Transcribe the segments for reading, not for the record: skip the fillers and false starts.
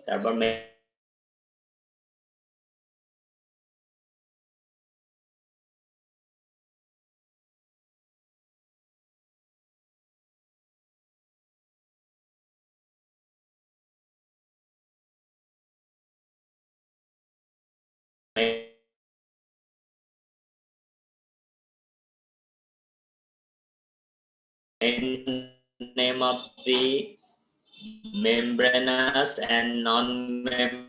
তারপর name of the membranous and non-membranous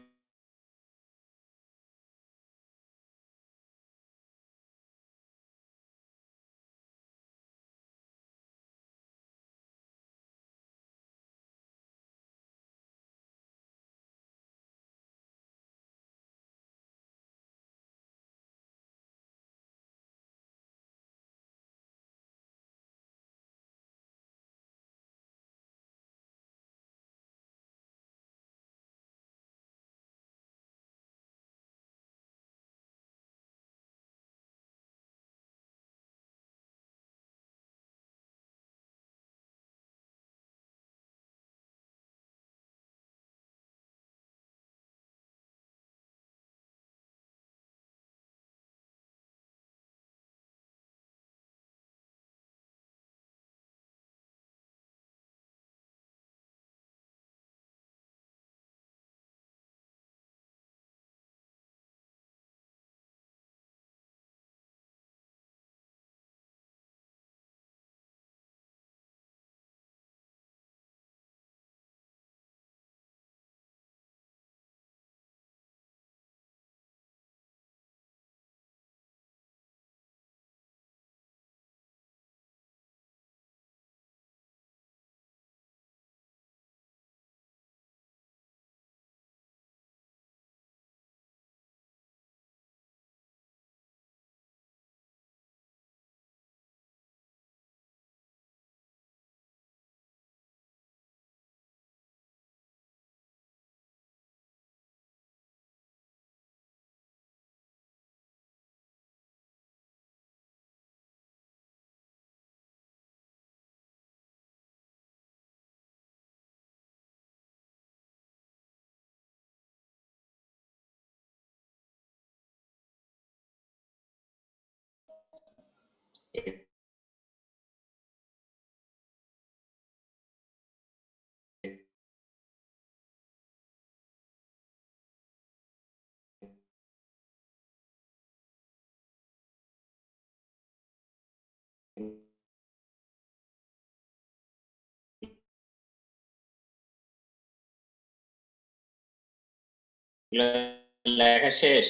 লেখা শেষ।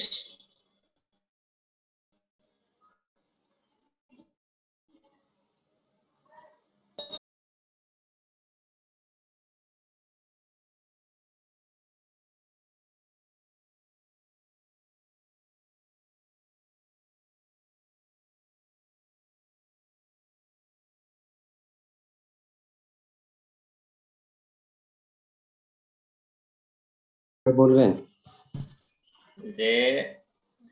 বলবেন যে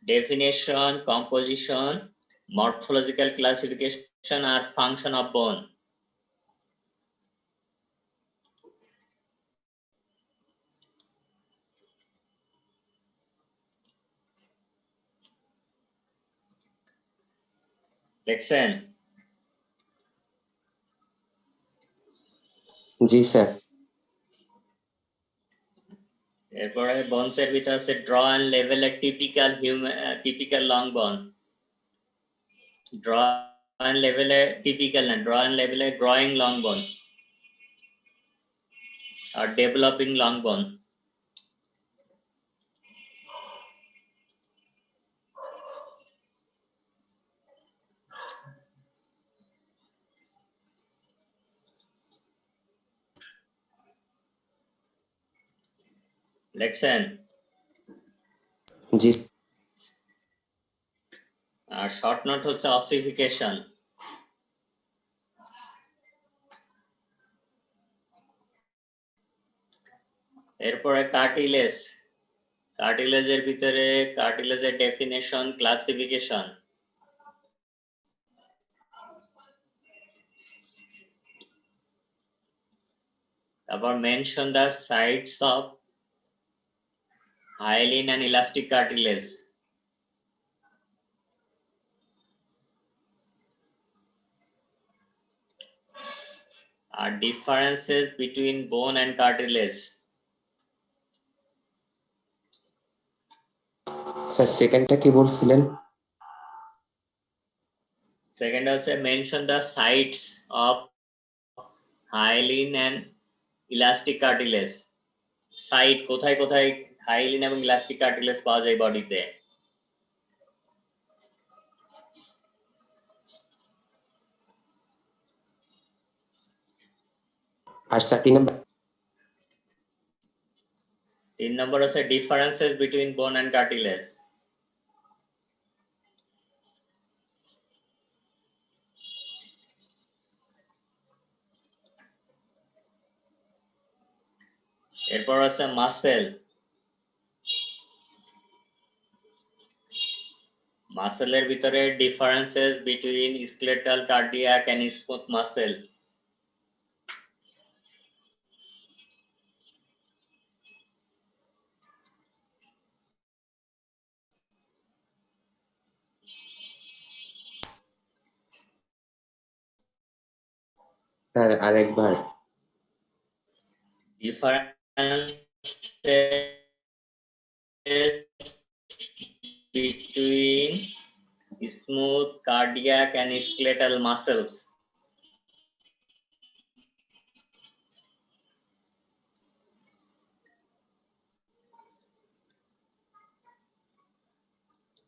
definition, composition, morphological classification R function of bone। দেখছেন? জি স্যার। এরপরে বনসের ভিতরে আছে ড্র অ্যান্ড লেভেল এ টিপিক্যাল লং বন। ড্র অ্যান্ড লেভেলে টিপিক্যাল না, ড্র অ্যান্ড লেভেলে গ্রোয়িং লং বন আর ডেভেলপিং লং বন। লেখছেন? জি। আর শর্ট নোট হচ্ছে অসিফিকেশন। এরপরে কার্টিলেজ। কার্টিলেজের ভিতরে কার্টিলেজের ডেফিনেশন, ক্লাসিফিকেশন। তারপর mention the sites of hyaline and elastic cartilage. Are differences between bone and cartilage. Sir সেকেন্ডটা কি বলছিলেন? Second also mention the sites of hyaline and elastic cartilage. Site কোথায় কোথায় hyaline এবং elastic cartilage পাওয়া যায় বডিতে? আর স্যার 3 নাম্বার? 3 নম্বর আছে differences between bone and cartilage. এরপর আছে মাসেল। মাসেলের ভিতরে differences between skeletal, cardiac and smooth muscle. Sir আরেকবার। Differences between smooth, cardiac and skeletal muscles.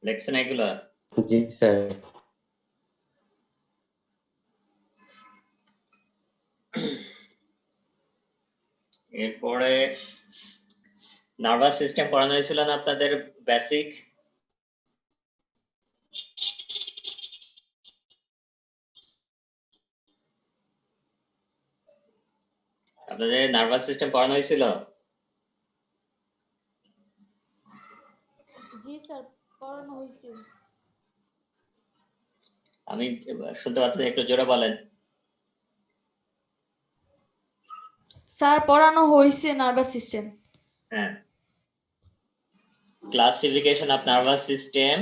লেখছেন এগুলো? জি স্যার। এরপরে নার্ভাস সিস্টেম পড়ানো হয়েছিল না আপনাদের বেসিক? আপনাদের নার্ভাস সিস্টেম পড়ানো হয়েছিল? জি স্যার পড়ানো হয়েছে। আমি শুনতে পাচ্ছি, একটু জোরে বলেন। স্যার পড়ানো হয়েছে নার্ভাস সিস্টেম। হ্যাঁ, ক্লাসিফিকেশন অফ নার্ভাস সিস্টেম,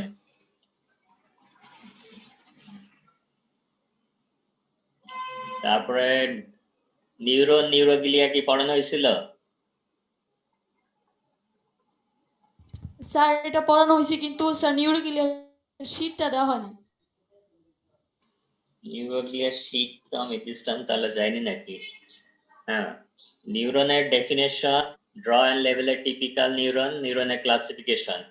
তারপরে নিউরন, নিউরোগ্লিয়া কি পড়ানো হয়েছিল? স্যার এটা পড়ানো হয়েছে কিন্তু স্যার নিউরোগ্লিয়ার শীটটা দেওয়া হয়নি। নিউরোগ্লিয়া শীট তো আমি দিছিলাম, তাহলে যায়নি নাকি? হ্যাঁ, নিউরনের ডেফিনেশন, ড্র এন্ড লেবেলের টিপিক্যাল নিউরন, নিউরনের ক্লাসিফিকেশন।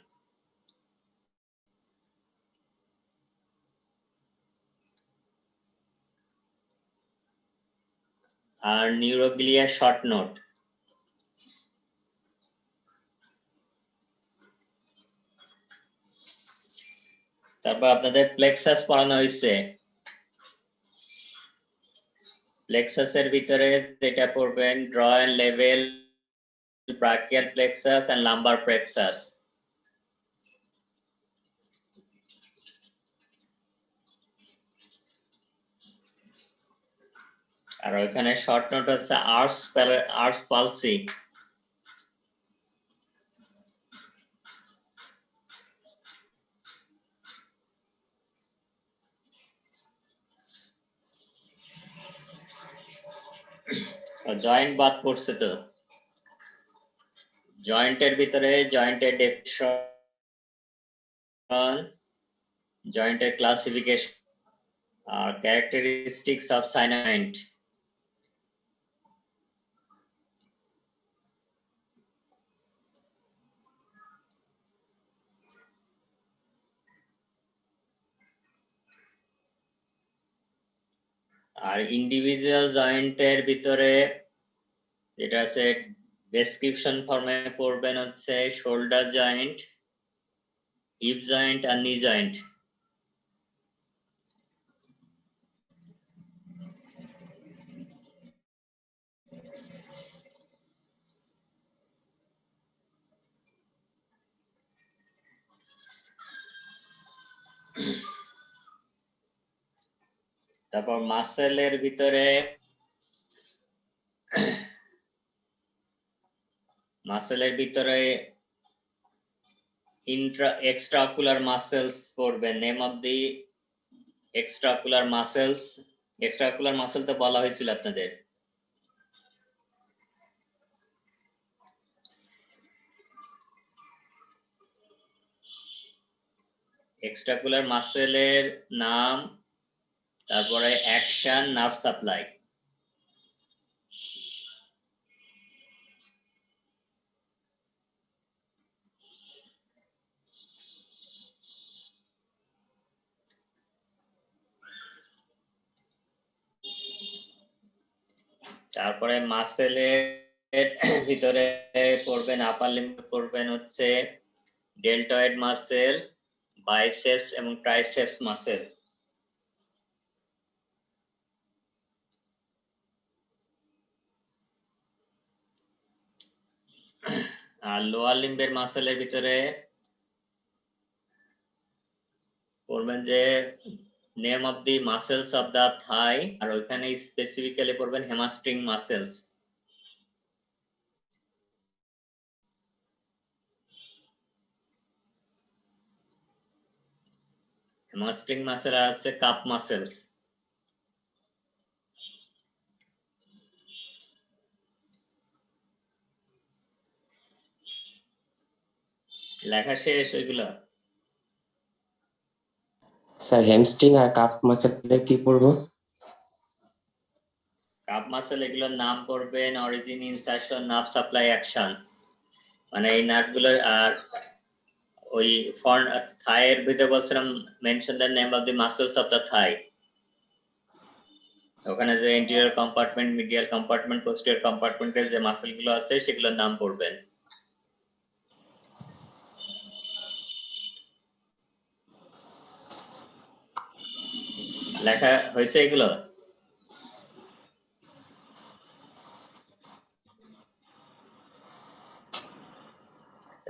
আর নিউরোগ্লিয়া শর্ট নোট। তারপর আপনাদের প্লেক্সাস পড়ানো হয়েছে। প্লেক্সাসের ভিতরে যেটা পড়বেন, ড্র এন্ড লেভেল, brachial plexus and lumbar plexus. আর ওইখানে শর্ট নোট হচ্ছে আর্স পালসি। জয়েন্ট বাদ পড়ছে তো, জয়েন্টের ভিতরে জয়েন্টের ডেফিনিশন, জয়েন্টের ক্লাসিফিকেশন আর ক্যারেক্টারিস্টিক্স অফ সাইনাইড। আর ইন্ডিভিজুয়াল জয়েন্টের ভিতরে যেটা আছে ডেসক্রিপশন ফর্মে পড়বেন হচ্ছে শোল্ডার জয়েন্ট, হিপ জয়েন্ট আর নি জয়েন্ট। তারপর মাসেলের ভিতরে extraocular muscles পড়বেন, name of the extraocular muscles. extraocular muscle তো বলা হয়েছিল আপনাদের। extraocular muscle এর নাম, তারপরে অ্যাকশন, নার্ভ সাপ্লাই। তারপরে মাসেলের ভিতরে পড়বেন, আপার লিম্বে পড়বেন হচ্ছে ডেল্টয়েড মাসেল, বাইসেপস এবং ট্রাইসেপস মাসেল। আর লোয়ার লিম্বের মাসেলের ভিতরে পড়বেন যে name of the muscles of the thigh, আর ওইখানে স্পেসিফিক্যালি পড়বেন হ্যামাস্ট্রিং মাসেলস। হ্যামাস্ট্রিং মাসেল আর আছে কাপ মাসেলস। লেখা শেষ ওইগুলো? স্যার হ্যামস্ট্রিং আর কাপ মাসেলের কি পড়বো? কাপ মাসেল এগুলোর নাম পড়বেন origin, insertion, nerve supply, action. মানে এই নার্ভগুলো। আর ওই থাইয়ের ভিতরে বলছিলাম mention the name of the muscles of the thigh. ওখানে যে interior compartment, medial compartment, posterior কম্পার্টমেন্টের যে মাসেলগুলো আছে সেগুলোর নাম পড়বেন। লেখা হয়েছে এগুলো?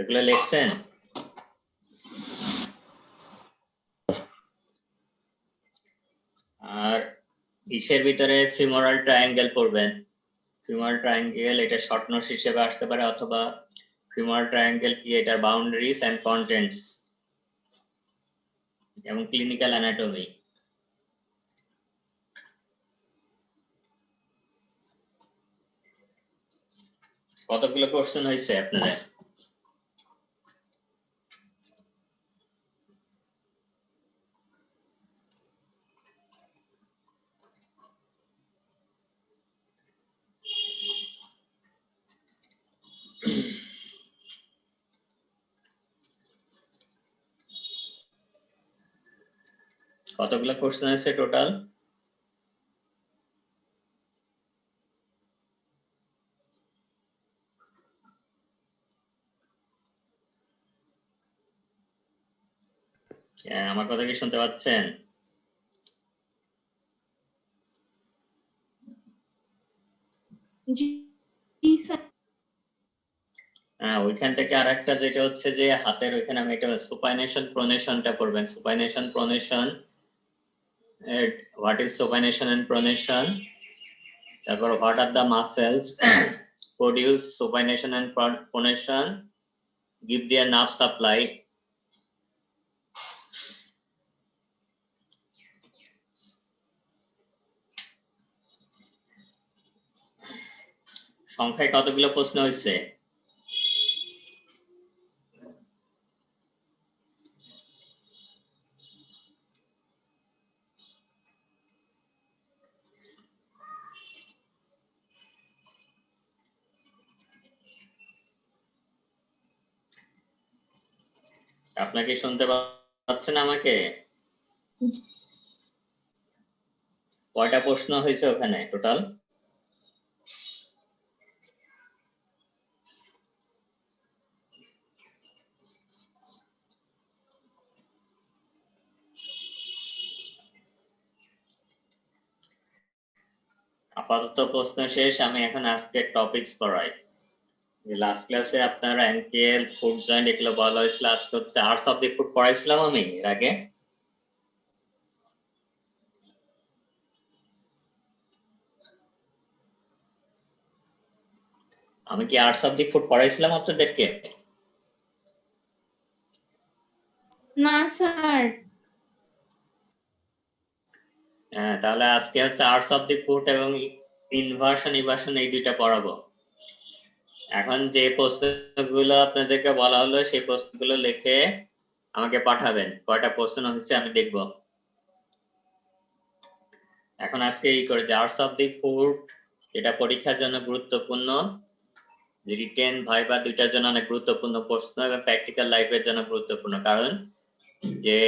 এগুলো লিখছেন? আর ইসের ভিতরে ফিমোরাল ট্রায়াঙ্গেল পড়বেন। ফিমোরাল ট্রায়াঙ্গেল এটা শর্ট নোটস হিসেবে আসতে পারে, অথবা ফিমোরাল ট্রায়াঙ্গেল কি, এটার বাউন্ডারিজ এন্ড কন্টেন্টস এবং ক্লিনিক্যাল অ্যানাটমি। কতগুলো কোশ্চেন হয়েছে আপনাদের? কতগুলো কোশ্চেন হয়েছে টোটাল? আমার কথা কি শুনতে পাচ্ছেন? ওইখান থেকে আরেকটা যেটা হচ্ছে যে হাতের ওইখানে আমি এটা সুপাইনেশন প্রোনেশনটা করবেন। Supination pronation, what is supination and pronation, তারপর what are the muscles produce supination and pronation, give their nerve supply. সংখ্যায় কতগুলো প্রশ্ন হয়েছে? আপনাকে শুনতে পাচ্ছেন আমাকে? কয়টা প্রশ্ন হয়েছে ওখানে টোটাল? আপাতত প্রশ্ন শেষ। আমি এখন আজকে টপিকস পড়াই। লাস্ট ক্লাসে আপনার অ্যাঙ্কেল, ফুড জয়েন্ট এগুলো বলা হয়েছিল। আজকে হচ্ছে আর্টস অফ দি ফুড পড়াইছিলাম আমি এর আগে। আমি কি আর্টস অফ দি ফুড পড়াইছিলাম আপনাদেরকে? স্যার। তাহলে আজকে হচ্ছে আর্টস অফ দি ফুট এবং ইনভার্সন ইভার্সন এই দুইটা পড়াবো। এখন যে প্রশ্নগুলো আপনাদেরকে বলা হলো সেই প্রশ্নগুলো লিখে আমাকে পাঠাবেন। কয়টা প্রশ্ন হচ্ছে আমি দেখব। এখন আজকে এই করে যে আর্টস অফ দি ফুট যেটা পরীক্ষার জন্য গুরুত্বপূর্ণ, রিটেন ভাইবা দুইটার জন্য অনেক গুরুত্বপূর্ণ প্রশ্ন এবং প্র্যাকটিক্যাল লাইফের জন্য গুরুত্বপূর্ণ। কারণ যে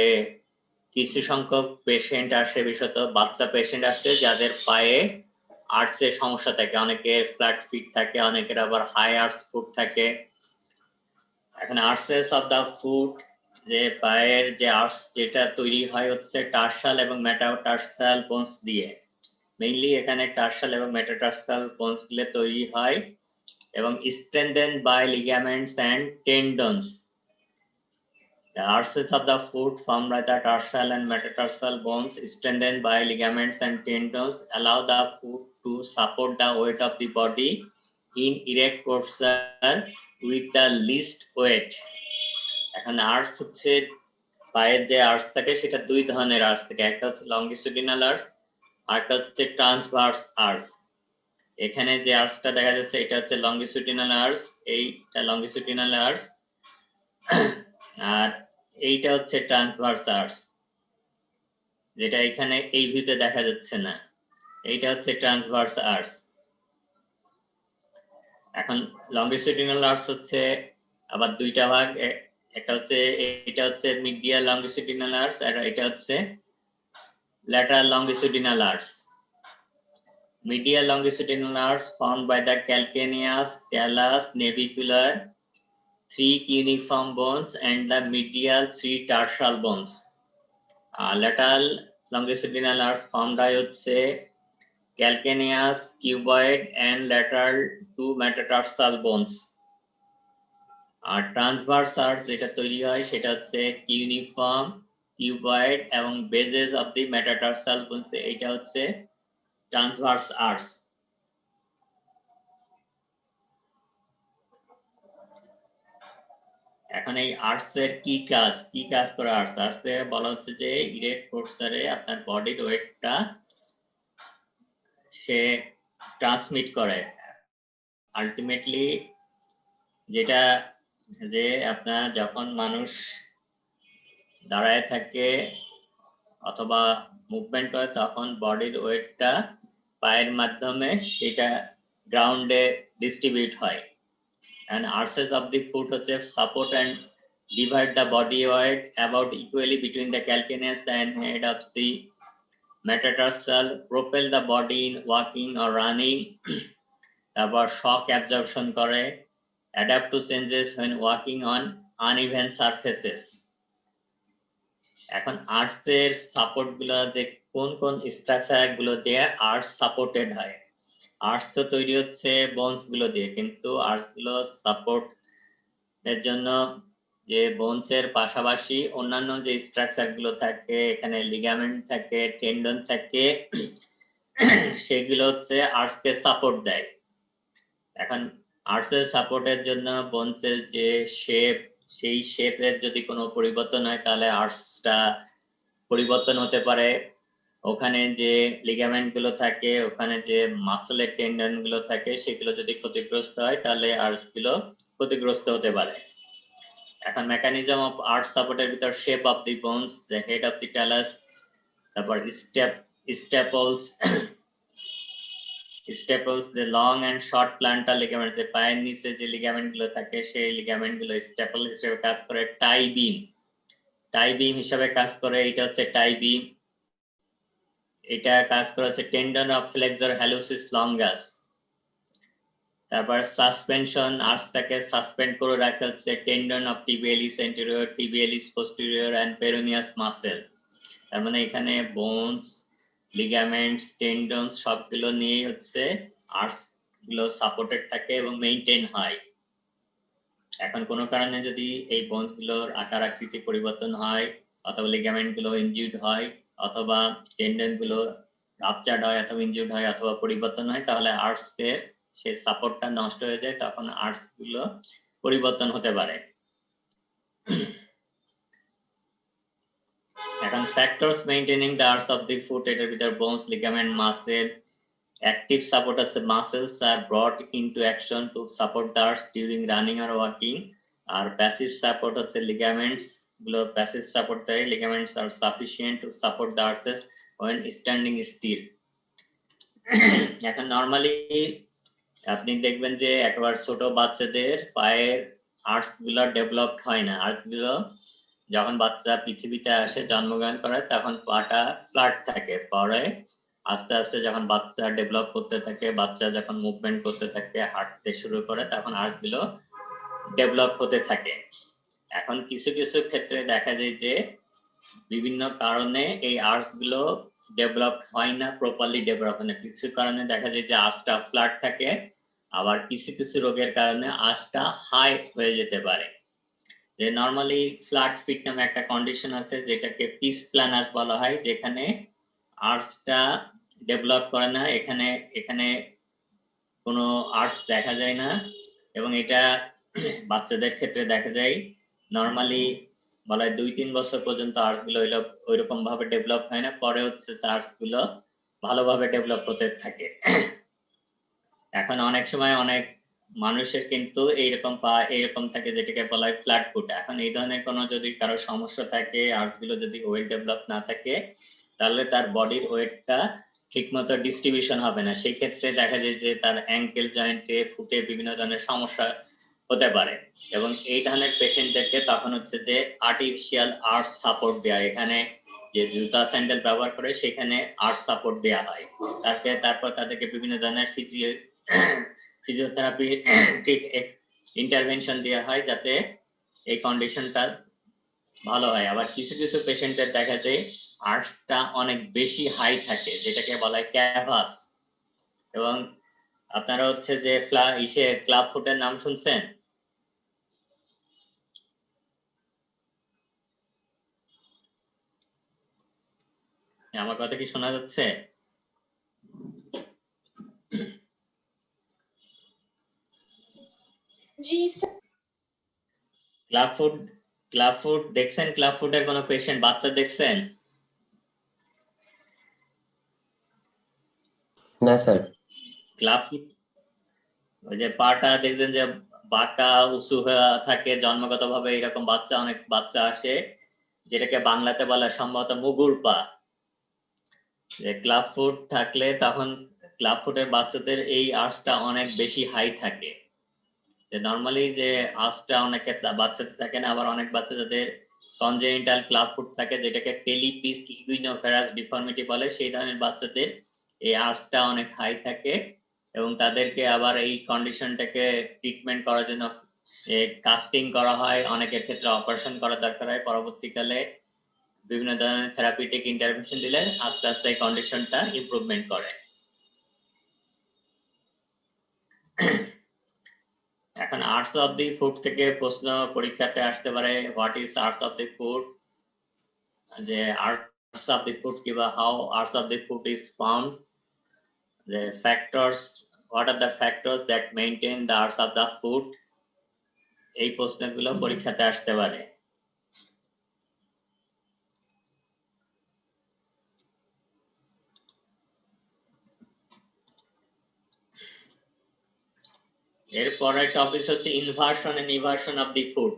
কিছু সংখ্যক পেশেন্ট আসে, বিশেষত বাচ্চা পেশেন্ট আসে যাদের পায়ে আর্টসের সমস্যা থাকে, অনেকের ফ্ল্যাট ফিট থাকে, অনেকের আবার হাই আর্টস ফুট থাকে। এখন আর্টসেস অফ দা ফুট যে পায়ের যে আর্টস যেটা তৈরি হয় হচ্ছে টার্সাল এবং মেটাটার্সাল বোনস দিয়ে। মেইনলি এখানে টার্সাল এবং মেটাটার্সাল বোনস গুলো তৈরি হয় এবং strengthened by ligaments and tendons. The arches of the foot formed by the tarsal and metatarsal bones strengthened by ligaments and tendons allow the foot to support the weight of the body in erect posture with the least weight. এখন arch হচ্ছে পায়ের যে arch থাকে সেটা দুই ধরনের arch থাকে, একটা হচ্ছে লঙ্গিটিউডিনাল আর্চ আর একটা হচ্ছে ট্রান্সভার্স আর্চ। এখানে যে আর্চটা দেখা যাচ্ছে এটা হচ্ছে লঙ্গিটিউডিনাল আর্চ, এইটা লঙ্গিটিউডিনাল আর্চ, আর এইটা হচ্ছে ট্রান্সভার্স আর্চ, যেটা এখানে এই ভিউতে দেখা যাচ্ছে না। এইটা হচ্ছে ট্রান্সভার্স আর্চ। এখন লঙ্গিটিউডিনাল আর্চ হচ্ছে আবার দুইটা ভাগ, একটা হচ্ছে এটা হচ্ছে মিডিয়াল লঙ্গিটিউডিনাল আর্চ আর এটা হচ্ছে lateral longitudinal arch. Medial longitudinal arch formed by the calcaneus, talus, navicular, 3 cuneiform bones and the medial 3 tarsal bones. Lateral longitudinal arch formed by হচ্ছে calcaneus, cuboid and lateral 2 metatarsal bones. R transverse arch যেটা তৈরি হয় সেটা হচ্ছে cuneiform, cuboid এবং bases of the metatarsal bones, এটা হচ্ছে transverse arch. এখন এই আর্টসের কি কাজ করে আর্টসে বলা হচ্ছে যে ইরেক্ট পোস্টারে আপনার বডির ওয়েটটা সে ট্রান্সমিট করে। আলটিমেটলি যেটা যে আপনার যখন মানুষ দাঁড়ায় থাকে অথবা মুভমেন্ট করে তখন বডির ওয়েটটা পায়ের মাধ্যমে সেটা গ্রাউন্ডে ডিস্ট্রিবিউট হয়। And arches of the foot হচ্ছে support and divide the body weight about equally between the calcaneus and head of the metatarsal, propel the body in walking or running, তারপর shock absorption করে, adapt to changes when walking on uneven surfaces. এখন আর্চের support গুলো যে কোন কোন structure গুলো দিয়ে arch supported হয়। আর্চ তো তৈরি হচ্ছে বোনস গুলো দিয়ে, কিন্তু আর্চ গুলো সাপোর্ট এর জন্য যে বোনসের পাশাপাশি অন্যান্য যে স্ট্রাকচার গুলো থাকে, এখানে লিগামেন্ট থাকে, টেন্ডন থাকে, সেগুলো হচ্ছে আর্চকে সাপোর্ট দেয়। এখন আর্চের সাপোর্টের জন্য বোনসের যে শেপ, সেই শেপের যদি কোনো পরিবর্তন হয় তাহলে আর্চটা পরিবর্তন হতে পারে। ওখানে যে লিগামেন্ট গুলো থাকে, ওখানে যে মাসলের টেন্ডন গুলো থাকে, সেগুলো যদি ক্ষতিগ্রস্ত হয় তাহলে আর্চ গুলো ক্ষতিগ্রস্ত হতে পারে। এখন মেকানিজম অফ আর্চ সাপোর্টের ভিতর shape of the bones, the head of the talus, তারপর staples, the long and short plantar ligament, যে পায়ের নিচে যে লিগামেন্ট গুলো থাকে সেই লিগামেন্ট গুলো স্টেপল হিসেবে কাজ করে। টাই বিম হিসেবে কাজ করে, এটা হচ্ছে টাই বিম। এটা কাজ করে হচ্ছে tendon of flexor hallucis longus. তারপর সাসপেনশন, আর্চটাকে সাসপেন্ড করে রাখা হচ্ছে tendon of tibialis anterior, tibialis posterior and peroneus muscle. তার মানে এখানে বোনস, লিগামেন্টস, টেন্ডনস সবগুলো নিয়ে হচ্ছে আর্চ গুলো সাপোর্টেড থাকে এবং মেইনটেইন হয়। এখন কোনো কারণে যদি এই বোনস গুলোর আকার আকৃতি পরিবর্তন হয়, অথবা লিগামেন্ট গুলো ইনজিউর্ড হয়, অথবা টেন্ডন গুলো রাপচার্ড হয় অথবা ইনজিউর্ড হয় অথবা পরিবর্তন হয়, তাহলে আর্চের সেই সাপোর্টটা নষ্ট হয়ে যায়, তখন আর্চ গুলো পরিবর্তন হতে পারে। এখন factors maintaining the arch of the foot এটার ভিতর bones, ligament, muscle, active support আছে muscles are brought into action to support the arch during running or walking. আর passive support হচ্ছে ligaments গুলো passive support দেয়, ligaments are sufficient to support the arches when standing still. এখন normally আপনি দেখবেন যে একবার ছোট বাচ্চাদের পায়ের আর্চ গুলো ডেভেলপড হয় না। আর্চ গুলো যখন বাচ্চা পৃথিবীতে আসে জন্মগ্রহণ করে তখন পাটা ফ্ল্যাট থাকে, পরে আস্তে আস্তে যখন বাচ্চা ডেভেলপ করতে থাকে, বাচ্চা যখন মুভমেন্ট করতে থাকে, হাঁটতে শুরু করে, তখন আর্চ গুলো ডেভেলপ হতে থাকে। এখন কিছু কিছু ক্ষেত্রে দেখা যায় যে বিভিন্ন কারণে এই আর্চ গুলো ডেভেলপ হয় না, প্রপারলি ডেভেলপ হয় না। কিছু কারণে দেখা যায় যে আর্চটা ফ্ল্যাট থাকে, আবার কিছু কিছু রোগের কারণে আর্চটা হাই হয়ে যেতে পারে। যে নরমালি ফ্ল্যাট ফিট নামে একটা কন্ডিশন আছে যেটাকে পিস প্ল্যানাস বলা হয়, যেখানে আর্চটা ডেভেলপ করে না, এখানে এখানে কোনো আর্চ দেখা যায় না, এবং এটা বাচ্চাদের ক্ষেত্রে দেখা যায়। নরমালি বলা হয় 2-3 বছর পর্যন্ত আর্চ গুলো ওইরকম ভাবে ডেভেলপ হয় না, পরে হচ্ছে আর্চ গুলো ভালোভাবে ডেভেলপ হতে থাকে। এখন অনেক সময় অনেক মানুষের কিন্তু এইরকম পা এইরকম থাকে যেটাকে বলা হয় ফ্ল্যাট ফুট। এখন এই ধরনের কোনো যদি কারো সমস্যা থাকে, আর্চ গুলো যদি ওয়েল ডেভেলপ না থাকে, তাহলে তার বডির ওয়েটটা ঠিকমতো ডিস্ট্রিবিউশন হবে না। সেই ক্ষেত্রে দেখা যায় যে তার অ্যাঙ্কেল জয়েন্টে, ফুটে বিভিন্ন ধরনের সমস্যা হতে পারে, এবং এই ধরনের পেশেন্টদেরকে তখন হচ্ছে যে আর্টিফিশিয়াল আর্চ সাপোর্ট দেওয়া, এখানে যে জুতা স্যান্ডেল ব্যবহার করে সেখানে আর্চ সাপোর্ট দেওয়া হয়। তারপর তাদেরকে বিভিন্ন ধরনের ফিজিওথেরাপি ইন্টারভেনশন দেওয়া হয় যাতে এই কন্ডিশনটা ভালো হয়। আবার কিছু কিছু পেশেন্টের দেখা যায় আর্চটা অনেক বেশি হাই থাকে, যেটাকে বলা হয় ক্যাভাস। এবং আপনারা হচ্ছে যে ক্লাব ফুটের নাম শুনছেন? আমার কথা কি শোনা যাচ্ছে? জি স্যার। ক্লাব ফুট দেখছেন? ক্লাব ফুটের কোনো পেশেন্ট বাচ্চা দেখছেন? না স্যার। ক্লাব ফুট ওই যে পাটা দেখছেন যে বাঁকা উঁচু হয়ে থাকে জন্মগতভাবে, এরকম বাচ্চা অনেক বাচ্চা আসে, যেটাকে বাংলাতে বলা সম্ভবত মুগুর পা। যে ক্লাব ফুট থাকলে তখন ক্লাব ফুটের বাচ্চাদের এই আর্চটা অনেক বেশি হাই থাকে। যে নরমালি যে আর্চটা অনেকে বাচ্চাদের থাকে না, আবার অনেক বাচ্চা যাদের কনজেনিটাল ক্লাব ফুট থাকে, যেটাকে টেলিপিস ইকুইনোফেরাস ডিফর্মিটি বলে, সেই ধরনের বাচ্চাদের এই আর্চটা অনেক হাই থাকে, এবং তাদেরকে আবার এই কন্ডিশনটাকে ট্রিটমেন্ট করার জন্য কাস্টিং করা হয়, অনেকের ক্ষেত্রে অপারেশন করা দরকার হয়। পরবর্তীকালে বিভিন্ন ধরনের থেরাপিউটিক ইন্টারভেনশন দিলে আস্তে আস্তে এই কন্ডিশনটা ইমপ্রুভমেন্ট করে। এখন আর্টস অফ দি ফুট থেকে প্রশ্ন পরীক্ষাতে আসতে পারে, what is arts of the foot, যে আর্টস অফ দি ফুট কিংবা how arts of the foot is found, the factors, what are the factors that maintain the arch of the foot, এই প্রশ্নগুলো পরীক্ষাতে আসতে পারে। এরপরের টপিক হচ্ছে inversion and eversion of the foot.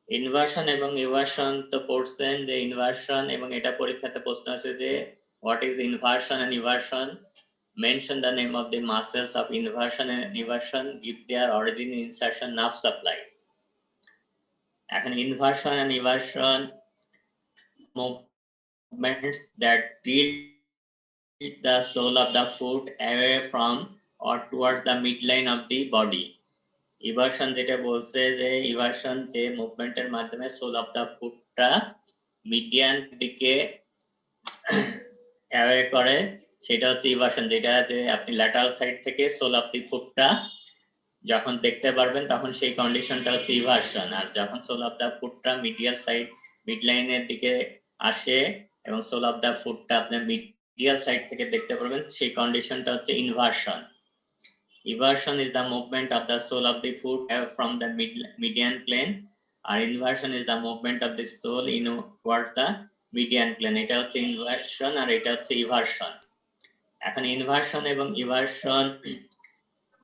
Inversion এবং eversion তো পড়ছেন, যে ইনভার্সন, এবং এটা পরীক্ষাতে প্রশ্ন আছে যে what is inversion and eversion, mention the name of the muscles of inversion and eversion, give their origin, insertion, nerve supply. এখন inversion and eversion movements that tilt the sole of the foot away from or towards the midline of the body. ইভার্সন যেটা বলছে যে ইভার্সন যে মুভমেন্টের মাধ্যমে soul of the ফুটটা median দিকে away করে, সেটা হচ্ছে ইভার্সন। যেটা যে আপনি ল্যাটারাল সাইড থেকে সোল অফ দি ফুটটা যখন দেখতে পারবেন তখন সেই কন্ডিশনটা হচ্ছে ইভার্সন। আর যখন সোল অফ দা ফুটটা মিডিয়াল সাইড মিডলাইনের দিকে আসে এবং সোল অফ দা ফুটটা আপনি মিডিয়াল সাইড থেকে দেখতে পারবেন, সেই কন্ডিশনটা হচ্ছে inversion. Eversion is the movement of the sole of the foot from the median plane আর inversion is the movement of the sole in towards the median plane. এটা হচ্ছে ইনভার্সন আর এটা হচ্ছে ইভার্সন। এখন ইনভার্সন এবং ইভার্সন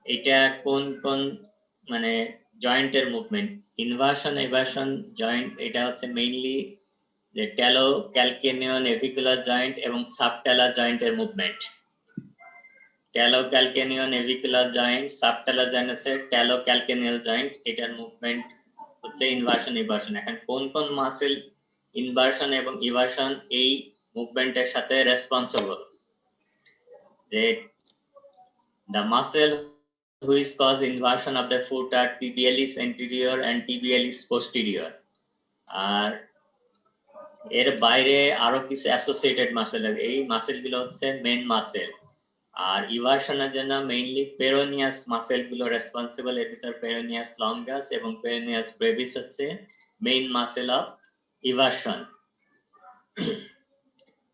এটা কোন কোন মানে জয়েন্টের মুভমেন্ট? ইনভার্সন ইভার্সন জয়েন্ট এটা হচ্ছে মেইনলি যে ট্যালো ক্যালকেনিও নেভিকুলার জয়েন্ট এবং সাবট্যালার জয়েন্টের movement. Talo calcaneo navicular joint, subtalar joint আছে ট্যালো ক্যালকেনিয়াল জয়েন্ট, এটার মুভমেন্ট হচ্ছে ইনভার্সন ইভার্সন। এখন কোন কোন মাসেল ইনভার্সন এবং ইভার্সন এই মুভমেন্টের সাথে রেসপন্সিবল? যে the muscle which cause inversion of the foot are tibialis anterior and tibialis posterior। আর এর বাইরে আরো কিছু অ্যাসোসিয়েটেড মাসেল আছে, এই মাসেলগুলো হচ্ছে মেইন মাসেল। আর ইভার্সনের জন্য মেইনলি পেরোনিয়াস মাসেলগুলো রেসপন্সিবল। এর ভিতর পেরোনিয়াস লঙ্গাস এবং পেরোনিয়াস ব্রেভিস হচ্ছে মেইন মাসেল অফ ইভার্সন।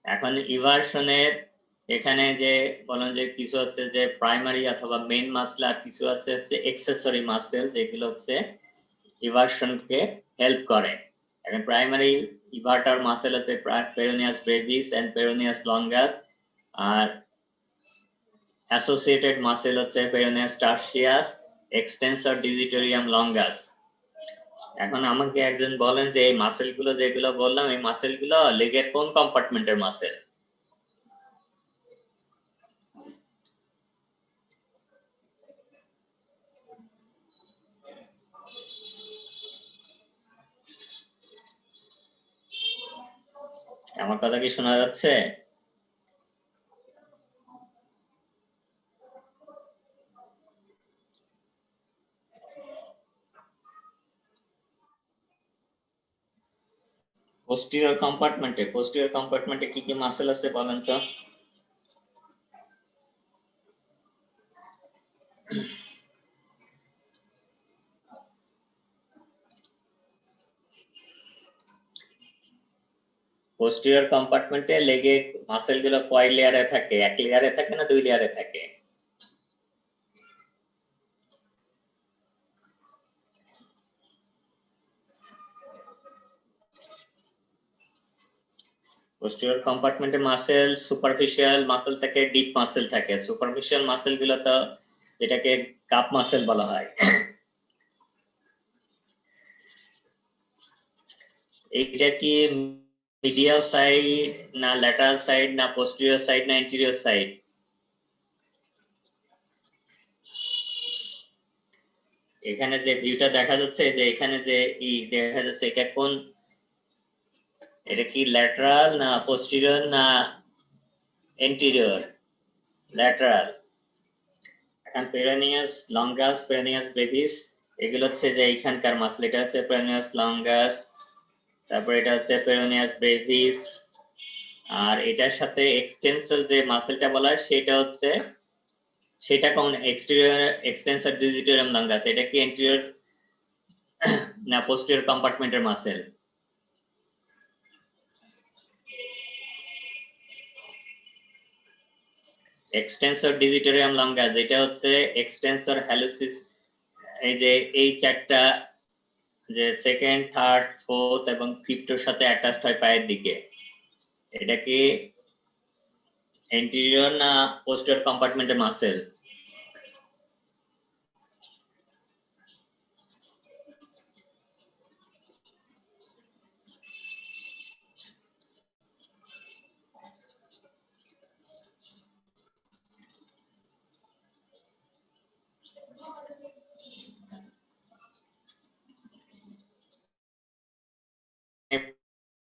এখন ইভার্সনের এখানে যে বলেন যে কিছু আছে যে প্রাইমারি অথবা মেইন মাসেল, আর কিছু আছে হচ্ছে এক্সেসরি মাসেল যেগুলো হচ্ছে ইভার্সনকে হেল্প করে। এখন প্রাইমারি ইভার্টার মাসেল আছে peroneus brevis and peroneus longus, আর অ্যাসোসিয়েটেড মাসেল হচ্ছে পেরোনিয়াস টার্সিয়াস, এক্সটেন্সর ডিজিটোরিয়াম লঙ্গাস। এখন আমাকে একজন বলেন যে এই মাসেলগুলো যেগুলো বললাম এই মাসেলগুলো লেগের কোন কম্পার্টমেন্টের মাসেল? আমার কথা কি শোনা যাচ্ছে? পোস্টিরিয়র কম্পার্টমেন্টে কি কি মাসেল আছে বলেন তো? পোস্টিরিয়র কম্পার্টমেন্টে লেগে মাসেলগুলো কয় লেয়ারে থাকে? এক লেয়ারে থাকে না দুই লেয়ারে থাকে? পোস্টিরিয়র কম্পার্টমেন্টে মাসেল সুপারফিশিয়াল মাসেল থাকে, ডিপ মাসেল থাকে। সুপারফিশিয়াল মাসেল গুলো তো এটাকে কাপ মাসেল বলা হয়। এইটা কি মিডিয়াল সাইড না ল্যাটারাল সাইড না পোস্টিরিয়র সাইড না এন্টেরিয়র সাইড? এখানে যে ভিউটা দেখা যাচ্ছে যে এখানে যে দেখা যাচ্ছে এটা কোন, এটা কি ল্যাটারাল না পোস্টিরিয়র না এন্টেরিয়র? ল্যাটারাল। এখন পেরোনিয়াস লঙ্গাস, পেরোনিয়াস ব্রেভিস এগুলো হচ্ছে যে এইখানকার মাসল। এটা হচ্ছে পেরোনিয়াস লঙ্গাস, তারপর এটা হচ্ছে পেরোনিয়াস ব্রেভিস, আর এটার সাথে এক্সটেন্সর যে মাসলটা বলা হয় সেটা কোন? Exterior extensor digitorum longus. এটা কি এন্টেরিয়র না পোস্টেরিয়র কম্পার্টমেন্টের মাসেল? এক্সটেন্সর ডিজিটোরিয়াম লঙ্গাস এটা হচ্ছে এক্সটেন্সর হ্যালুসিস। এই যে এই চারটা যে সেকেন্ড, থার্ড, ফোর্থ এবং ফিফথের সাথে অ্যাটাচড হয় পায়ের দিকে, এটা কি এন্টেরিয়র না পোস্টেরিয়র কম্পার্টমেন্টের মাসেল?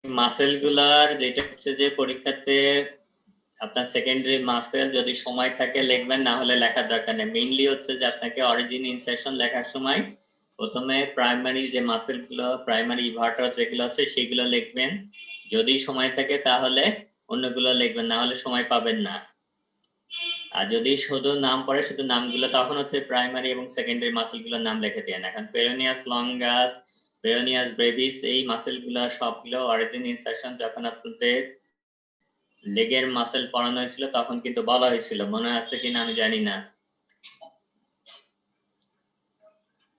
মাসেল গুলার যেটা হচ্ছে যে পরীক্ষাতে আপনার সেকেন্ডারি মাসেল যদি সময় থাকে লিখবেন, না হলে লেখার দরকার নেই। মেইনলি হচ্ছে যে আপনাকে অরিজিন ইনসারশন লেখার সময় প্রথমে প্রাইমারি যে মাসেল গুলো, প্রাইমারি ইভার্টার যেগুলো আছে সেগুলো লিখবেন। যদি সময় থাকে তাহলে অন্যগুলো লিখবেন, না হলে সময় পাবেন না। আর যদি শুধু নাম পড়ে শুধু নামগুলো, তখন হচ্ছে প্রাইমারি এবং সেকেন্ডারি মাসেল গুলোর নাম লিখে দেন। এখন পেরোনিয়াস লঙ্গাস, পেরোনিয়াস ব্রেভিস এই মাসেল গুলো সবগুলো অরিজিন ইনসারশন যখন আপনাদের লেগের মাসেল পড়ানো হয়েছিল তখন কিন্তু বলা হয়েছিল, মনে আছে কিনা আমি জানি না।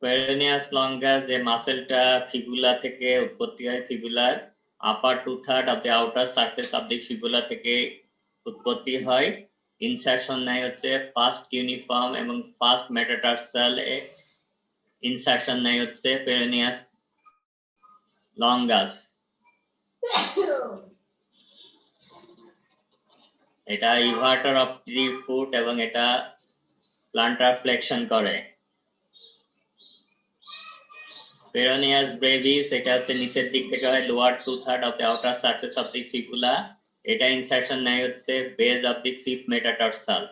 পেরোনিয়াস লঙ্গাস যে মাসেলটা ফিবুলা থেকে উৎপত্তি হয়, fibular upper 2/3 of the outer surface of the fibula থেকে উৎপত্তি হয়। ইনসারশন নেয় হচ্ছে ফার্স্ট ইউনিফর্ম এবং ফার্স্ট মেটাটার্সাল ইনসারশন নেয় হচ্ছে পেরোনিয়াস লঙ্গাস। এটা ইভার্টার অফ ট্রি ফুট এবং এটা প্লান্টার ফ্লেকশন করে। পেরোনিয়াস ব্রেভিস এটা হচ্ছে নিচের দিক থেকে হয়, lower 2/3 of the outer surface of the fibula. এটা ইনসারশন নেয় হচ্ছে base of the fifth metatarsal.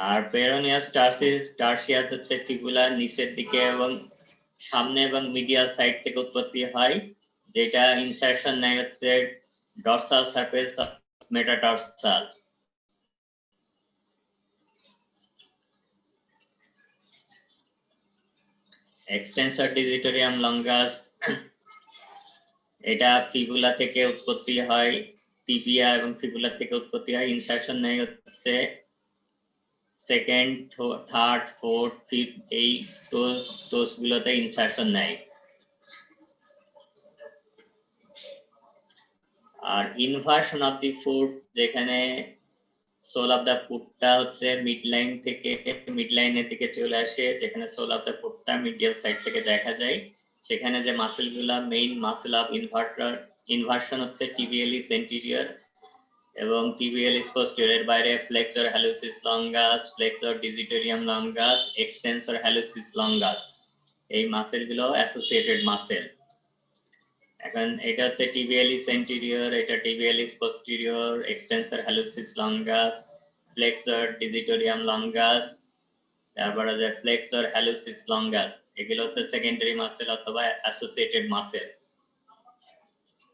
আর পেরোনিয়াস টার্সিয়াস হচ্ছে ফিবুলার নিচের দিকে এবং সামনে এবং মিডিয়াল সাইড থেকে উৎপত্তি হয়, যেটা ইনসারশন নেয় হচ্ছে dorsal surface of metatarsal. Extensor digitorum longus এটা ফিবুলা থেকে উৎপত্তি হয়, টিবিয়া এবং ফিবুলা থেকে উৎপত্তি হয়। ইনসারশন নেয় হচ্ছে সেকেন্ড, থার্ড, ফোর্থ, ফিফথ এই টোস গুলোতে ইনসারশন নেয়। আর ইনভার্সন অফ দি ফুট, যেখানে সোল অফ দা ফুটটা হচ্ছে মিড লাইনের দিকে চলে আসে, যেখানে সোল অফ দা ফুটটা মিডিয়াল সাইড থেকে দেখা যায়, সেখানে যে মাসেলগুলা মেইন মাসেল অফ ইনভার্সন হচ্ছে টিবিয়ালিস এন্টেরিয়র এবং টিবিয়ালিস পোস্টেরিয়র। বাইরে flexor hallucis longus, flexor digitorum longus, extensor hallucis longus, এই মাসেলগুলো অ্যাসোসিয়েটেড মাসেল। এখন এটা হচ্ছে টিবিয়ালিস এন্টেরিয়র, এটা tibialis posterior, extensor hallucis longus, flexor digitorum longus, তারপরে যে ফ্লেক্সর হ্যালুসিস লঙ্গাস, এগুলো হচ্ছে সেকেন্ডারি মাসেল অথবা অ্যাসোসিয়েটেড মাসেল।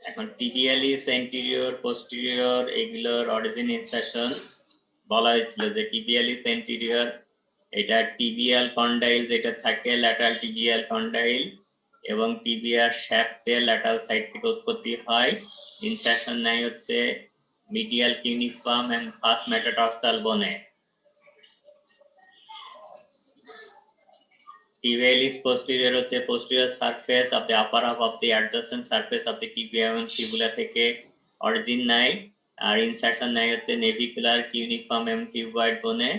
এখন টিবিয়ালিস এন্টেরিয়র, পোস্টেরিয়র এগুলোর অরিজিন ইনসারশন বলা হয়েছিল যে টিবিয়ালিস এন্টেরিয়র এটা টিবিয়াল কন্ডাইল যেটা থাকে, ল্যাটারাল টিবিয়াল কন্ডাইল এবং টিবিয়ার শ্যাফটের ল্যাটারাল সাইড থেকে উৎপত্তি হয়। ইনসারশন নেয় হচ্ছে medial cuneiform and first metatarsal বোনে। Tibialis posterior হচ্ছে posterior surface of the upper half of the adjacent surface of the tibia and fibula থেকে অরিজিন নেয়। আর ইনসারশন নেয় হচ্ছে নেভিকুলার কিউনিফর্ম এবং কিউবয়েড বোনে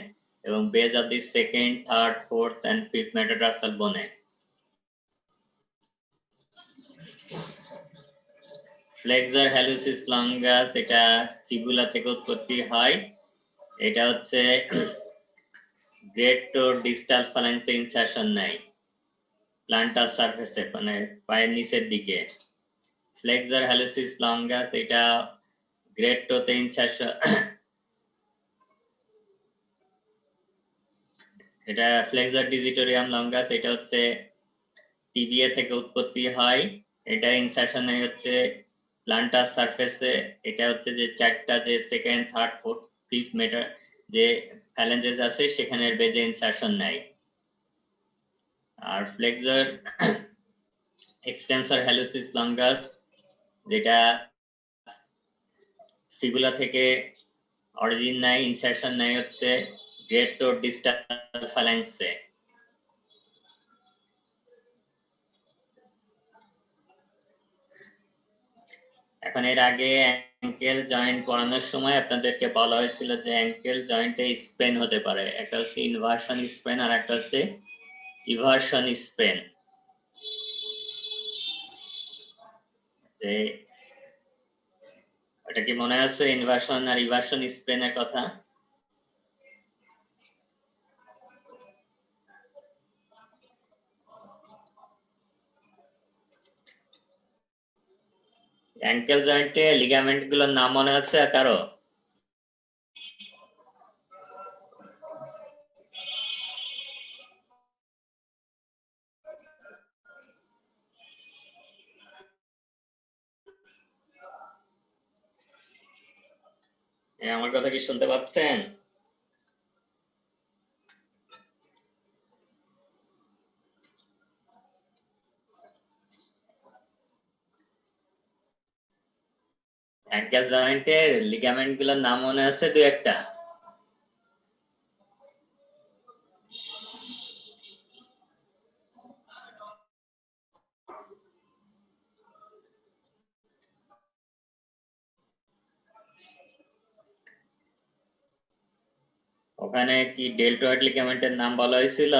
এবং base of the second, third, fourth and fifth metatarsal বোনে। Flexor hallucis longus এটা fibula থেকে উৎপত্তি হয়, এটা হচ্ছে গ্রেট টো ডিস্টাল ফ্যালেন্সে ইনসারশন নেয় প্লান্টার সারফেসে, মানে পায়ের নিচের দিকে। ফ্লেক্সর হ্যালুসিস লঙ্গাস এটা গ্রেট টোতে ইনসারশন, এটা ফ্লেক্সর ডিজিটোরিয়াম লঙ্গাস এটা হচ্ছে টিবিয়া থেকে উৎপত্তি হয়, এটা ইনসারশন হচ্ছে প্লান্টার সারফেসে। এটা হচ্ছে যে চারটা যে সেকেন্ড, থার্ড, ফোর্থ, ফিফথ মেটার যে ফ্যালেঞ্জেস আছে সেখানে বেজে ইনসারশন নেয়। আর ফ্লেক্সর এক্সটেন্সর হ্যালুসিস লঙ্গাস যেটা ফিবুলা থেকে অরিজিন নেয়, ইনসারশন নেয় হচ্ছে গ্রেট টো ডিস্টাল ফ্যালেন্সে। এখন এর আগে অ্যাঙ্কেল জয়েন্ট পড়ানোর সময় আপনাদেরকে বলা হয়েছিল যে অ্যাঙ্কেল জয়েন্টে স্প্রেন হতে পারে, একটা হচ্ছে ইনভার্সন স্প্রেন আর একটা হচ্ছে ইভার্সন স্প্রেন। এটা কি মনে আছে ইনভার্সন আর ইভার্সন স্প্রেনের কথা? অ্যাঙ্কেল জয়েন্টে লিগামেন্ট গুলোর নাম মনে আছে কারো? আমার কথা কি শুনতে পাচ্ছেন? অ্যাঙ্কেল জয়েন্টের লিগামেন্ট গুলোর নাম মনে আছে দুই একটা? ওখানে কি ডেল্টয়েড লিগামেন্টের নাম বলা হয়েছিল?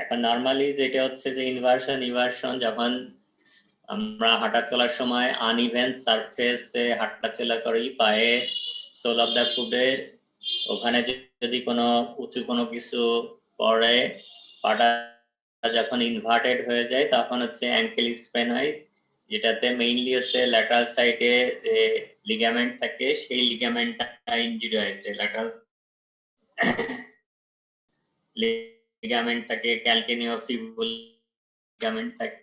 এখন নরমালি যেটা হচ্ছে যে ইনভার্সন যখন আমরা হাঁটা চলার সময় আনইভেন সারফেসে হাঁটা চলা করি, পায়ে সোল অফ দ্য ফুটের ওখানে যদি কোনো উঁচু কোনো কিছু পড়ে, পাটা যখন ইনভার্টেড হয়ে যায় তখন হচ্ছে অ্যাঙ্কেল স্প্রেন হয়, যেটাতে মেইনলি হচ্ছে ল্যাটারাল সাইডে যে লিগামেন্ট থাকে সেই লিগামেন্টটা ইনজুরি হয়। ল্যাটারাল লিগামেন্ট থাকে, ক্যালকেনিওফিবুল লিগামেন্ট থাকে।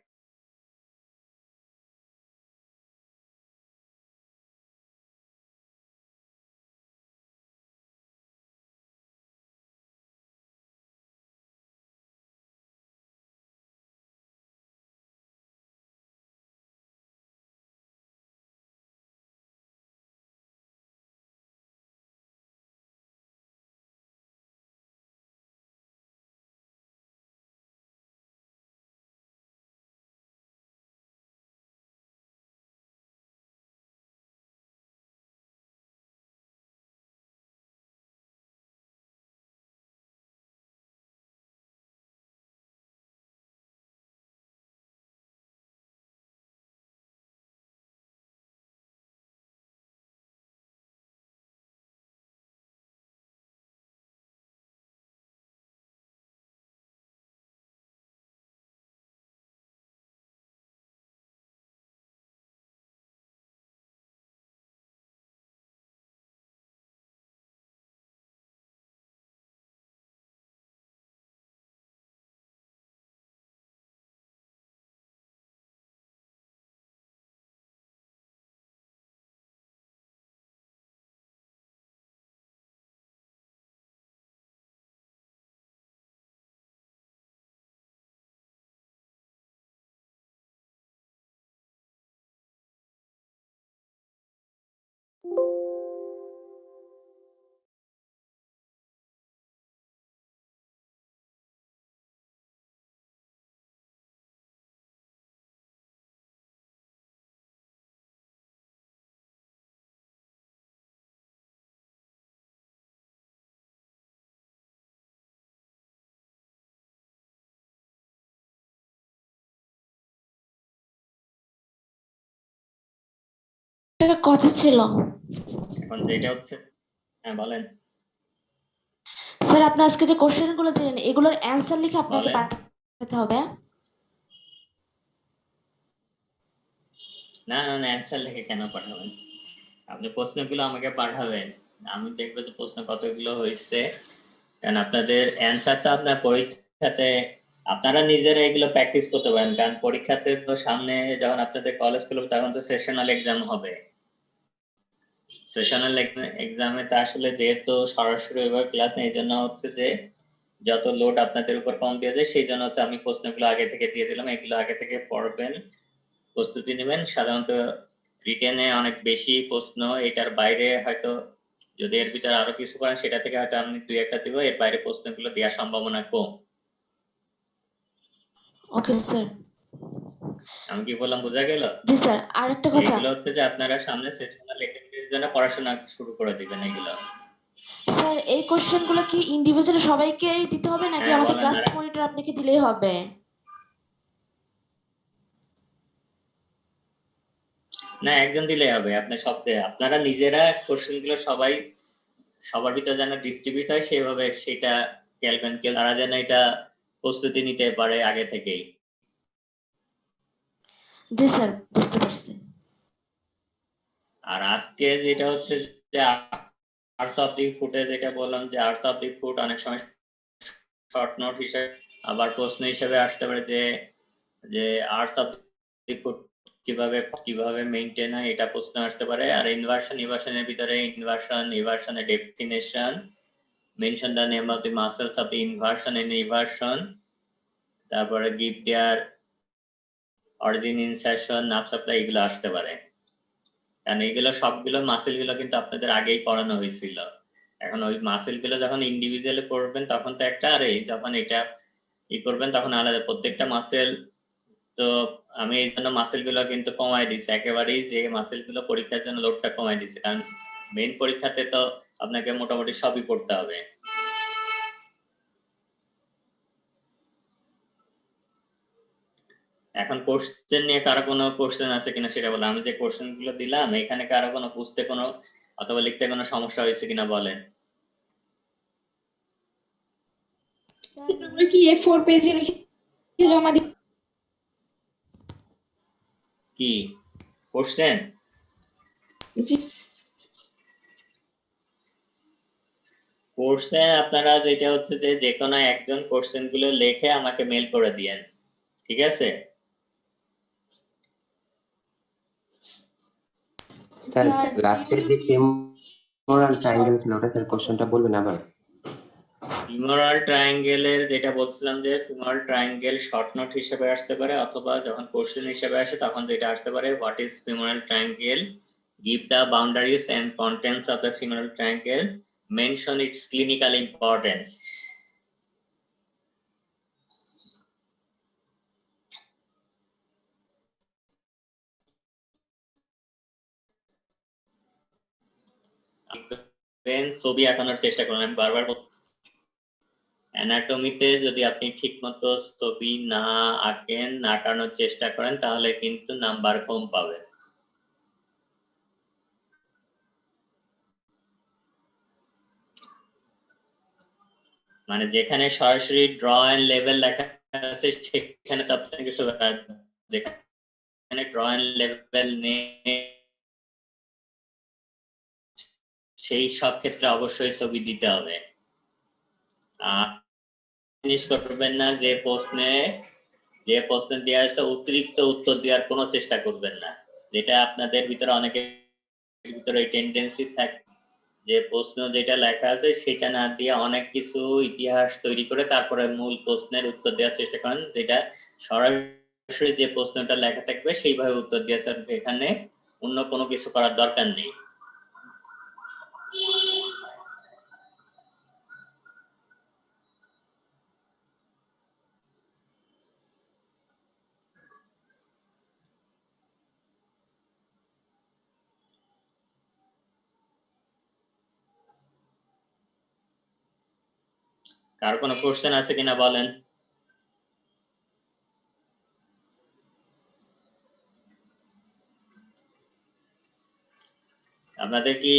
একটা কথা ছিল এখন যেটা হচ্ছে, হ্যাঁ বলেন। স্যার, আপনি আজকে যে কোশ্চেন গুলো দিলেন এগুলোর অ্যান্সার লিখে আপনাকে বলেন। পাঠাতে হবে। না না না, অ্যান্সার লিখে কেন পাঠাবেন? আপনি প্রশ্নগুলো আমাকে পাঠাবেন, আমি দেখবো যে প্রশ্ন কতগুলো হয়েছে। কারণ আপনাদের অ্যান্সারটা আপনার পরীক্ষাতে আপনারা নিজেরা এগুলো প্র্যাকটিস করতে পারেন, কারণ পরীক্ষাতে তো সামনে যখন আপনাদের কলেজ খুলবে তখন তো সেশনাল এক্সাম হবে। সেশনাল এক্সামে তো আসলে যেহেতু সরাসরি ওইভাবে ক্লাস নেই, এই জন্য হচ্ছে যে যত লোড আপনাদের উপর কম দিয়ে যায়, সেই জন্য হচ্ছে আমি প্রশ্নগুলো আগে থেকে দিয়ে দিলাম। এগুলো আগে থেকে পড়বেন, প্রস্তুতি নেবেন। সাধারণত রিটেনে অনেক বেশি প্রশ্ন, এটার বাইরে হয়তো যদি এর ভিতরে আরো কিছু করেন সেটা থেকে হয়তো আমি দুই একটা দিব, এর বাইরে প্রশ্নগুলো দেওয়ার সম্ভাবনা কম। Okay sir. আমি কি বললাম বোঝা গেল? জি স্যার, আরেকটা কথা এগুলো হচ্ছে যে আপনারা সামনে সেশনাল অ্যাক্টিভিটির জন্য পড়াশোনা শুরু করে দিবেন এগুলো। স্যার, এই কোশ্চেন গুলো কি ইন্ডিভিজুয়ালি সবাইকেই দিতে হবে নাকি হ্যাঁ আমাদের বলেন। ক্লাস মনিটর আপনাকে দিলেই হবে? না, একজন দিলেই হবে। আপনি আপনারা নিজেরা কোশ্চেনগুলো সবাই সবার ভিতরে যেন ডিস্ট্রিবিউট হয় সেভাবে সেটা খেলবেন, কেউ তারা যেন এটা প্রস্তুতি নিতে পারে আগে থেকেই। জি স্যার, বুঝতে পারছি। আর আজকে যেটা হচ্ছে যে আর্টস অফ দি ফুটে যেটা বললাম, যে আর্টস অফ দি ফুট অনেক সময় শর্ট নোট হিসেবে আবার প্রশ্ন হিসেবে আসতে পারে যে যে আর্টস অফ দি ফুট কিভাবে কিভাবে মেইনটেইন হয় এটা প্রশ্ন আসতে পারে। আর ইনভার্সনের ভিতরে ইনভার্সনের definition, mention the name of the muscles of the inversion and inversion, তারপরে give their origin, insertion, nerve supply, এগুলো আসতে পারে। কারণ এইগুলো সবগুলো মাসেলগুলো কিন্তু আপনাদের আগেই পড়ানো হয়েছিল। এখন ওই মাসেলগুলো যখন ইন্ডিভিজুয়ালি পড়বেন তখন তো একটা, আর এই যখন এটা করবেন তখন আলাদা প্রত্যেকটা মাসেল। তো আমি এই জন্য মাসেলগুলো কিন্তু কমাই দিচ্ছি একেবারেই, যে মাসেলগুলো পরীক্ষার জন্য লোডটা কমাই দিচ্ছি, কারণ মেইন পরীক্ষাতে তো আপনাকে মোটামুটি সবই পড়তে হবে। এখন কোশ্চেন নিয়ে কারো কোনো কোশ্চেন আছে কিনা সেটা বলেন। আমি যে কোশ্চেন গুলো দিলাম এখানে কারো কোনো বুঝতে কোনো অথবা লিখতে কোনো সমস্যা হয়েছে কিনা বলেন। আমরা কি A4 পেজে লিখে জমা দিই? কি কোশ্চেন? জি কোশ্চেন আপনারা যেটা হচ্ছে যে কোনো একজন কোশ্চেন গুলো লিখে আমাকে মেল করে দিয়েন, ঠিক আছে? স্যার লাস্টের যে ফিমোরাল ট্রায়াঙ্গেল ছিল ওটা স্যার কোশ্চেনটা বলবেন আবার। ফিমোরাল ট্রায়াঙ্গেলের যেটা বলছিলাম যে ফিমোরাল ট্রায়াঙ্গেল শর্ট নোট হিসেবে আসতে পারে, অথবা যখন কোশ্চেন হিসেবে আসে তখন যেটা আসতে পারে, what is femoral triangle, give the boundaries and contents of the femoral triangle, mention its clinical importance. ছবি আঁকানোর চেষ্টা করুন। আমি বারবার অ্যানাটমিতে যদি আপনি ঠিকমতো ছবি না আঁকেন, না আঁকানোর চেষ্টা করেন, তাহলে কিন্তু নাম্বার কম পাবেন। মানে যেখানে সরাসরি ড্র এন্ড লেভেল লেখা আছে সেখানে তো আপনি কিছু, যেখানে ড্র এন্ড লেভেল নেই সেই সব ক্ষেত্রে অবশ্যই ছবি দিতে হবে। জিনিস করবেন না যে প্রশ্নে দেওয়া আছে অতিরিক্ত উত্তর দেওয়ার কোনো চেষ্টা করবেন না, যেটা আপনাদের ভিতরে অনেকের ভিতরে এই টেন্ডেন্সি থাকে যে প্রশ্ন যেটা লেখা আছে সেটা না দিয়ে অনেক কিছু ইতিহাস তৈরি করে তারপরে মূল প্রশ্নের উত্তর দেওয়ার চেষ্টা করেন, যেটা সরাসরি যে প্রশ্নটা লেখা থাকবে সেইভাবে উত্তর দিয়েছে। এখানে অন্য কোনো কিছু করার দরকার নেই। কার কোনো কোশ্চেন আছে কিনা বলেন। আপনাদের কি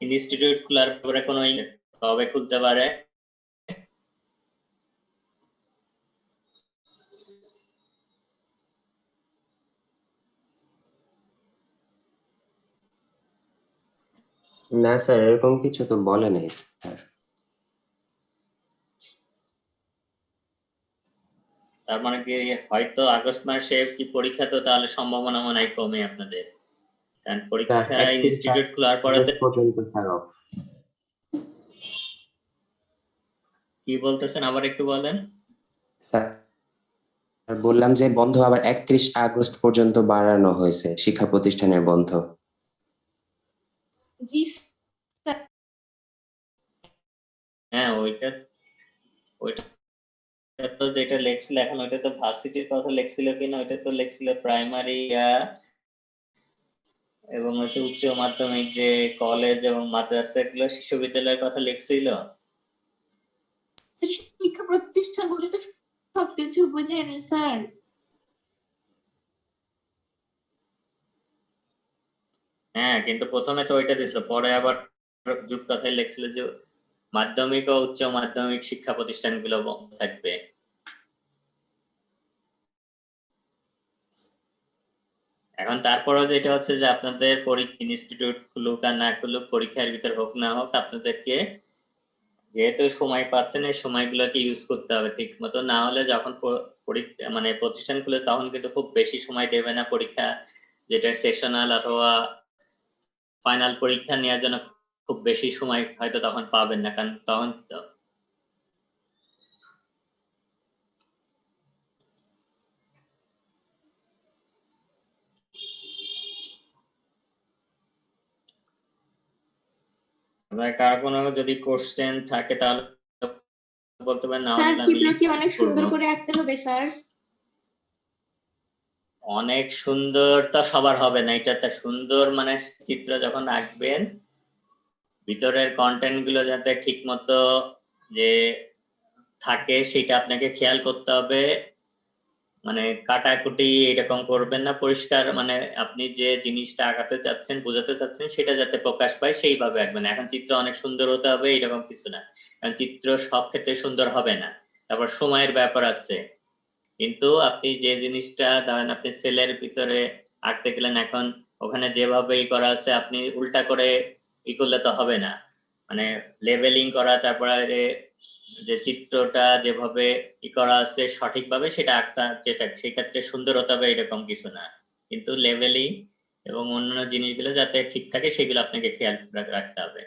ইনস্টিটিউট খোলার পরে কোনো কবে খুলতে পারে? না স্যার এরকম কিছু তো বলে নাই স্যার। তার মানে কি হয়তো আগস্ট মাসে কি পরীক্ষা, তো তাহলে সম্ভাবনা মনে হয় কমে আপনাদের, কারণ পরীক্ষা ইনস্টিটিউট খোলার পরে পর্যন্ত স্যার অফ। কি বলতেছেন আবার একটু বলেন। স্যার বললাম যে বন্ধ আবার 31 আগস্ট পর্যন্ত বাড়ানো হয়েছে শিক্ষা প্রতিষ্ঠানের বন্ধ। জি হ্যাঁ ওইটা তো যেটা লেখছিল এখন, ওইটা তো ভার্সিটির কথা লেখছিল কিনা, ওইটা তো লেখছিল প্রাইমারি এবং হচ্ছে উচ্চ মাধ্যমিক যে কলেজ এবং মাদ্রাসা গুলো বিশ্ববিদ্যালয়ের কথা লেখছিল। শিক্ষা প্রতিষ্ঠান বলে তো সবকিছু বোঝায়নি স্যার। হ্যাঁ কিন্তু প্রথমে তো ওইটা দিছিল, পরে আবার যুক্ত কথায় লেখছিল যে মাধ্যমিক ও উচ্চ মাধ্যমিক শিক্ষা প্রতিষ্ঠানগুলো বন্ধ থাকবে। এখন তারপরেও যেটা হচ্ছে যে আপনাদের পরীক্ষা ইনস্টিটিউট খুলুক আর না খুলুক, পরীক্ষার ভিতর হোক না হোক, আপনাদেরকে যেহেতু সময় পাচ্ছেন এই সময়গুলোকে ইউজ করতে হবে ঠিক মতো, না হলে যখন পরীক্ষা মানে প্রতিষ্ঠান খুলে তখন কিন্তু খুব বেশি সময় দেবে না পরীক্ষা, যেটা সেশনাল অথবা ফাইনাল পরীক্ষা নেওয়ার জন্য খুব বেশি সময় হয়তো তখন পাবেন না, কারণ তখন কার কোনো যদি কোশ্চেন থাকে তাহলে বলতে পারেন, না স্যার হলে আমি চিত্র কি অনেক সুন্দর করবো। করে আঁকতে হবে স্যার? অনেক সুন্দর তো সবার হবে না, এটা একটা সুন্দর মানে চিত্র যখন আঁকবেন ভিতরের কন্টেন্ট গুলো যাতে ঠিক মতো যে থাকে সেটা আপনাকে খেয়াল করতে হবে, মানে কাটাকুটি এরকম করবেন না, পরিষ্কার মানে আপনি যে জিনিসটা আঁকাতে চাচ্ছেন বোঝাতে চাচ্ছেন সেটা যাতে প্রকাশ পায় সেইভাবে আঁকবেন। এখন চিত্র অনেক সুন্দর হতে হবে এরকম কিছু না, কারণ চিত্র সব ক্ষেত্রে সুন্দর হবে না, তারপর সময়ের ব্যাপার আছে। কিন্তু আপনি যে জিনিসটা ধরেন আপনি সেলের ভিতরে আঁকতে গেলেন, এখন ওখানে যেভাবে ই করা আছে আপনি উল্টা করে ই করলে তো হবে না, মানে লেভেলিং করা, তারপরে যে চিত্রটা যেভাবে ই করা আছে সঠিকভাবে সেটা আঁকতে চেষ্টা, সেক্ষেত্রে সুন্দর হতে হবে এরকম কিছু না, কিন্তু লেভেলিং এবং অন্যান্য জিনিসগুলো যাতে ঠিক থাকে সেগুলো আপনাকে খেয়াল রাখতে হবে।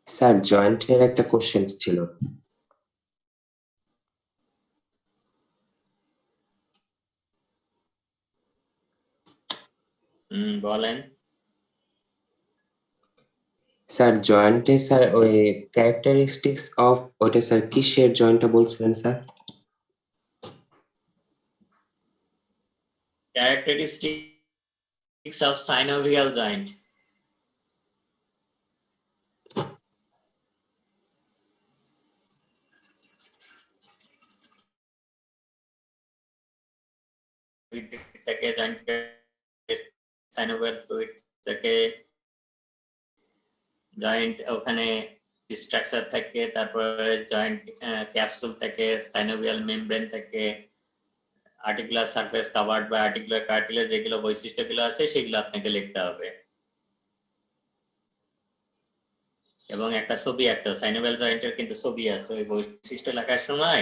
স্যার জয়েন্টের একটা কোশ্চেন ছিল। বলেন। স্যার জয়েন্টে স্যার ওই ক্যারেক্টারিস্টিক্স অফ ওটা স্যার কিসের জয়েন্টটা বলছিলেন sir? Characteristics of synovial joint. থেকে জয়েন্ট সাইনোভিয়াল ফ্লুইড থেকে জয়েন্ট ওখানে স্ট্রাকচার থাকে, তারপরে জয়েন্ট ক্যাপসুল থেকে, সাইনোভিয়াল মেমব্রেন থেকে, আর্টিকুলার সারফেস কভার্ড বা আর্টিকুলার কার্টিলেজ, যেগুলো বৈশিষ্ট্যগুলো আছে সেগুলো আপনাকে লিখতে হবে, এবং একটা ছবি একটা সাইনোভিয়াল জয়েন্টের কিন্তু ছবি আছে, ওই বৈশিষ্ট্য লেখার সময়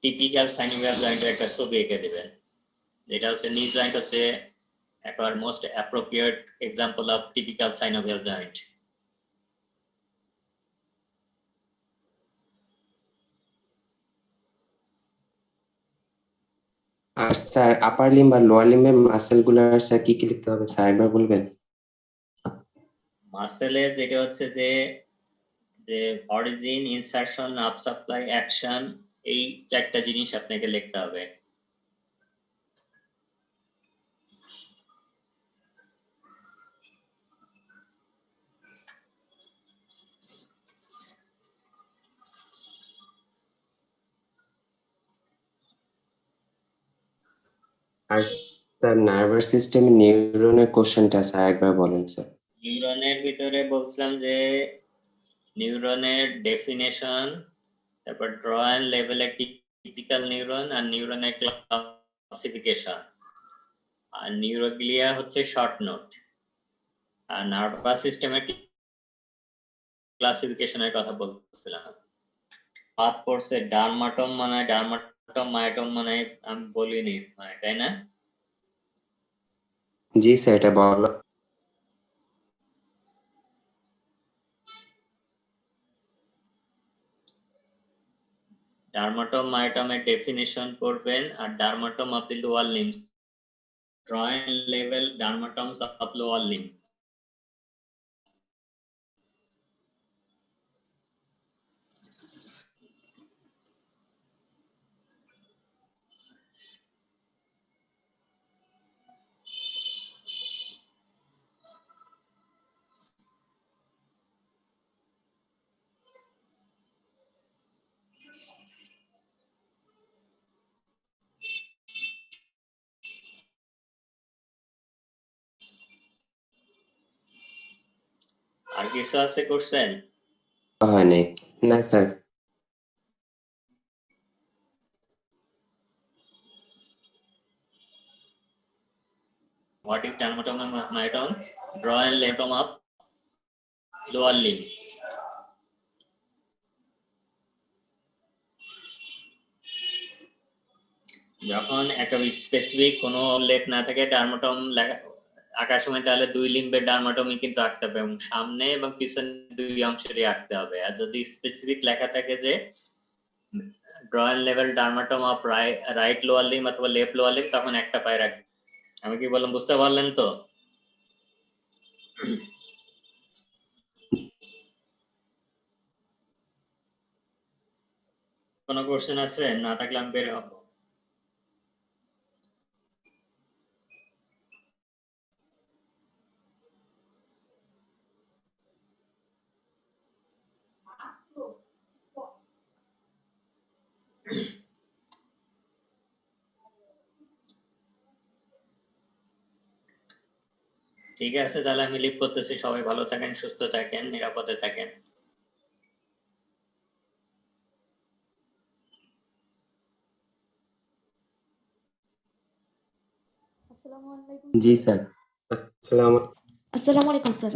টিপিক্যাল সাইনোভিয়াল জয়েন্টের একটা ছবি এঁকে দিবেন, যেটা হচ্ছে নি জয়েন্ট হচ্ছে একেবারে most appropriate example of typical synovial joint. আর স্যার আপার লিম্ব আর লোয়ার লিম্বের মাসেল গুলার স্যার কি কি লিখতে হবে স্যার একবার বলবেন? মাসেলের যেটা হচ্ছে যে যে origin, insertion, up supply, action, এই চারটা জিনিস আপনাকে লিখতে হবে। আর স্যার নার্ভাস সিস্টেমে নিউরনের কোশ্চেনটা স্যার একবার বলেন স্যার। নিউরনের ভিতরে বলছিলাম যে নিউরনের ডেফিনেশন, তারপর ড্র অ্যান্ড লেভেল এ টিপিক্যাল নিউরন, আর নিউরনের ক্লাসিফিকেশন, আর নিউরোগ্লিয়া হচ্ছে শর্ট নোট, আর নার্ভাস সিস্টেমের ক্লাসিফিকেশনের কথা বলছিলাম। বাদ পড়ছে ডার্মাটম, মানে ডার্মাটম মায়োটম, মানে আমি বলিনি মানে, তাই না? জি স্যার এটা বলো। ডার্মাটম মায়োটমের ডেফিনেশন করবেন, আর dermatome of the lower limb, draw and লেভেল ডার্মাটমস অফ লোয়ার লিম্ব। আর কিছু আছে কোশ্চেন? হয় নাই না sir. What is dermatomyotome? Draw and leptom of lower limb. যখন একটা স্পেসিফিক কোনো উল্লেখ না থাকে ডার্মাটম আঁকার সময়, তাহলে দুই লিম্বের ডার্মাটমই কিন্তু আঁকতে হবে এবং সামনে এবং পিছনে দুই অংশেরই আঁকতে হবে। আর যদি স্পেসিফিক লেখা থাকে যে ড্রয়েন লেভেল dermatome of right lower limb অথবা লেফট লোয়ার লিম, তখন একটা পায়ে রাখবে। আমি কি বললাম বুঝতে পারলেন তো? কোনো কোশ্চেন আছে? না থাকলে আমি বের হবো। ঠিক আছে, তাহলে আমি লিভ করতেছি। সবাই ভালো থাকেন, সুস্থ থাকেন, নিরাপদে থাকেন। আসসালামু আলাইকুম জি স্যার। আসসালামু আসসালামু আলাইকুম স্যার।